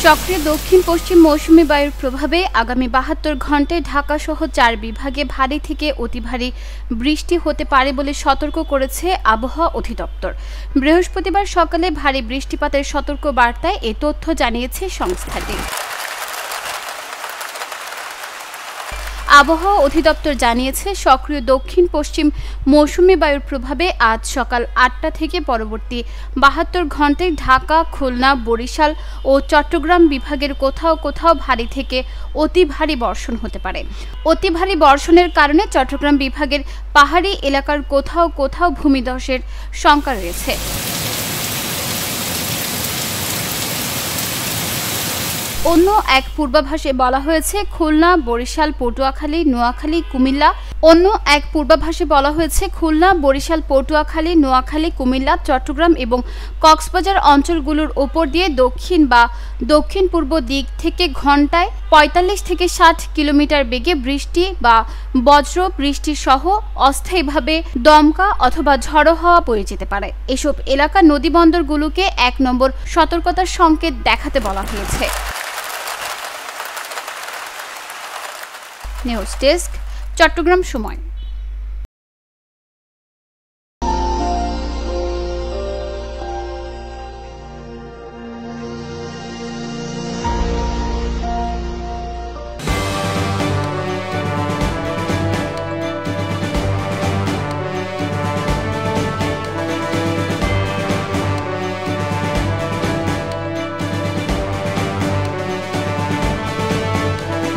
সক্রিয় দক্ষিণ পশ্চিম মৌসুমী বায়ুর প্রভাবে আগামী ৭২ ঘন্টায় ঢাকাসহ ৪ বিভাগে ভারী থেকে অতি ভারী বৃষ্টি হতে পারে বলে সতর্ক করেছে আবহাওয়া অধিদপ্তর। বৃহস্পতিবার সকালে ভারী বৃষ্টিপাতের সতর্ক বার্তায় এ তথ্য জানিয়েছে সংস্থাটি। আবহাওয়া অধিদপ্তর জানিয়েছে, সক্রিয় দক্ষিণ পশ্চিম মৌসুমী বায়ুর প্রভাবে আজ সকাল ৮টা থেকে পরবর্তী ৭২ ঘন্টায় ঢাকা, খুলনা, বরিশাল ও চট্টগ্রাম বিভাগের কোথাও কোথাও ভারী থেকে অতি ভারী বর্ষণ হতে পারে। অতি ভারী বর্ষণের কারণে চট্টগ্রাম বিভাগের পাহাড়ি এলাকার কোথাও কোথাও ভূমিধসের শঙ্কা রয়েছে। অন্য এক পূর্বাভাসে বলা হয়েছে, খুলনা, বরিশাল, পটুয়াখালী, নোয়াখালী, কুমিল্লা, চট্টগ্রাম এবং কক্সবাজার অঞ্চলগুলোর ওপর দিয়ে দক্ষিণ বা দক্ষিণ পূর্ব দিক থেকে ঘন্টায় ৪৫ থেকে ৬০ কিলোমিটার বেগে বৃষ্টি বা বজ্র বৃষ্টি সহ অস্থায়ীভাবে দমকা অথবা ঝড়ো হাওয়া বয়ে যেতে পারে। এসব এলাকার নদীবন্দরগুলোকে ১ নম্বর সতর্কতার সংকেত দেখাতে বলা হয়েছে। নিউজ ডেস্ক, চট্টগ্রাম সময়।